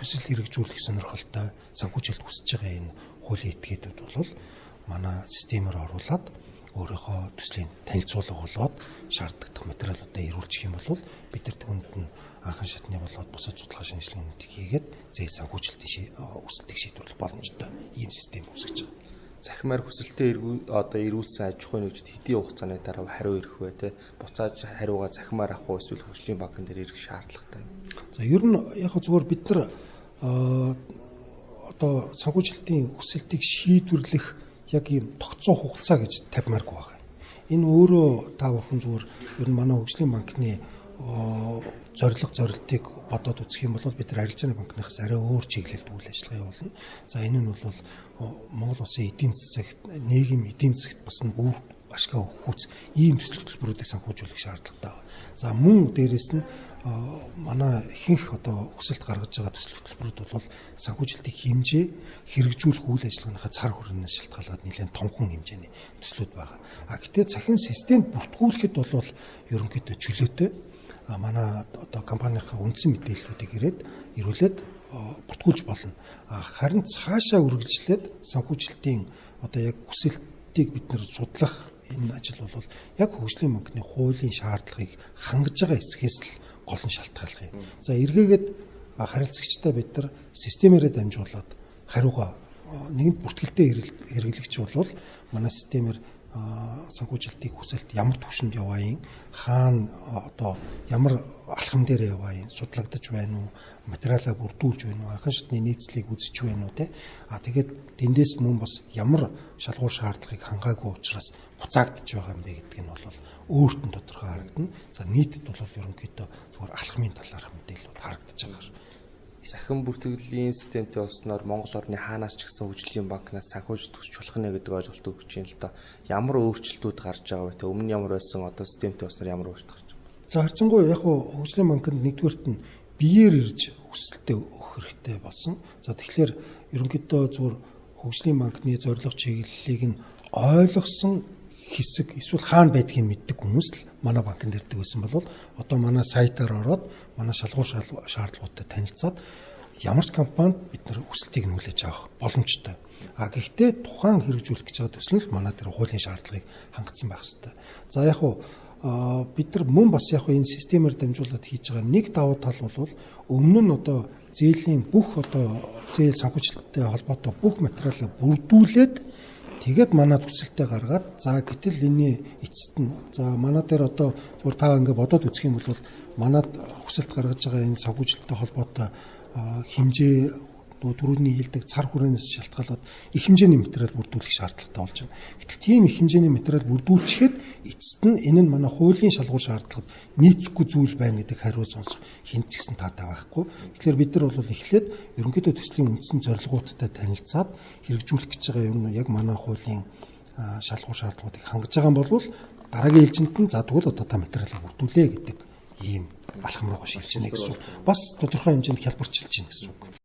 төсөл хэрэгжүүлэх сонирхолтой санхүүжилт хүсэж байгаа энэ хуулийн этгээдүүд бол манай системээр оруулаад өөрийнхөө төслийн танилцуулга болоод шаардлагатай материалуудаа ирүүлчих юм бол бид нар түүнд нь анхан шатны болоод бусад судалгаа шинжилгээнүүдийг хийгээд зээл санхүүжилтийн өсөлтийг шийдвэрлэх боломжтой ийм систем үүсгэж байгаа. Захимаар хүсэлтэд ирүүлсэн аж ахуйн нэгжид хэдийн хугацааны дараа хариу ирэх вэ те? Буцааж хариугаа захимаар авах уу эсвэл хөгжлийн банкн дээр ирэх шаардлагатай. За ер нь яг зүгээр бид нар одоо санхүүжилтийн хүсэлтийг шийдвэрлэх яг ийм тогтцоо хугацаа гэж тавьмааргүй байгаа. Энэ өөрөө та бүхэн зүгээр ер нь манай хөгжлийн банкны зорилтыг бодоод үзэх юм бол бид нар арилжааны банкнаас арай өөр чиглэлд үйл ажиллагаа явуулна. За энэ нь бол Монгол Улсын эдийн засагт, нийгэм эдийн засагт бас өөр ашиг өгөх ийм төсөл хөтөлбөрүүдийг санхүүжүүлэх шаардлагатай байна. За мөн дээрэс нь манай ихэнх одоо хүсэлт гаргаж байгаа төсөл хөтөлбөрүүд бол санхүүжилтийн хэмжээ хэрэгжүүлэх үйл ажиллагааныхаа цар хүрээнээс шалтгаалаад нэлээд томхон хэмжээний төслүүд байгаа. Гэхдээ цахим системд бүртгүүлэхэд бол ерөнхийдөө чөлөөтэй манай одоо компанийнхаа үндсэн мэдээллүүдийг ирүүлээд бүртгүүлж болно. Харин цаашаа үргэлжлээд санхүүжилтийн одоо яг хүсэлтийг бид нэр судлах энэ ажил бол яг хөгжлийн банкны хуулийн шаардлагыг хангаж байгаа хэсгээс л гол нь шалтгаалх юм. За эргээгээд харилцагчтай бид нар системээрээ дамжуулаад хариугаа нэгэнт бүртгэлтэй хэрэглэгч бол манай системээр санхүүжилтийн хүсэлт ямар түвшинд явааяин, хаана одоо ямар алхам дээр явааяин, судлагдаж байна уу, материалаа бүрдүүлж байна уу, анхан шатны нийцлийг үзэж байна уу те. Тэгээд тэндээс мөн бас ямар шалгуур шаардлагыг хангаагүй учраас буцаагдж байгаа юм бэ гэдг нь бол өөрт нь тодорхой харагдана. За нийтэд бол ерөнхийдөө зөвхөн алхмын талаар мэдээлэлүүд харагдаж байгаа. Захин бүртгэлийн системтэй болсноор Монгол орны хаанаас ч гэсэн хөгжлийн банкнаас санхүүжилт төсч болох нэ гэдэг ойлголт өгч юм л да. Ямар өөрчлөлтүүд гарч байгаа вэ? Өмнө нь ямар байсан, одоо системтэй болсноор ямар өөрчлөлт гарч байгаа? За харцангуй яг хөгжлийн банкнд нэгдүгээрт нь биеэр ирж хүсэлтээ өгөх хэрэгтэй болсон. За тэгэхээр ерөнхийдөө зөвхөн хөгжлийн банкны зорилго чиглэлийг нь ойлгосон хэсэг эсвэл хаана байдгийг мэддэг хүмүүс л манай банкнд ирдэг байсан бол одоо манай сайтаар ороод манай шалгуур шаардлагуудтай танилцаад ямар ч компанид бид нар хүсэлтийг нь хүлээж авах боломжтой. Гэхдээ тухайн хэрэгжүүлэх гэж байгаа төсөл нь манай тэр хуулийн шаардлагыг хангацсан байх ёстой. За яг бид нар мөн бас яг энэ системээр дамжуулаад хийж байгаа нэг давуу тал бол өмнө нь одоо зээлийн бүх одоо зээл санхүүжилттэй холбоотой бүх материалаа бүрдүүлээд тэгээд манай төсөлтөд гаргаад за гэтэл энэний эцэст нь за манай дээр одоо зүгээр та ингэ бодоод үзэх юм бол манад хүсэлт гаргаж байгаа энэ санхүүжилттэй холбоотой хэмжээ дөрөвний хилдэг цар хүрээнээс шалтгаалаад их хэмжээний материал бүрдүүлэх шаардлагатай болж байна. Гэтэл тийм их хэмжээний материал бүрдүүлчихэд эцэст нь энэ нь манай хуулийн шалгуур шаардлагад нийцэхгүй зүйл байна гэдэг хариу сонсох хинт ч гэсэн таатай байхгүй. Тэгэхээр бид нар бол эхлээд ерөнхийдөө төслийн үндсэн зорилгоудтай танилцаад хэрэгжүүлэх гэж байгаа юм яг манай хуулийн шалгуур шаардлагуудыг хангаж байгаа юм бол дараагийн ээлжинд нь за тэгвэл одоо та материалыг бүрдүүлээ гэдэг ийм алхам руугаа шилжинэ гэсэн үг. Бас тодорхой хэмжээнд хялбарчилж байна гэсэн үг.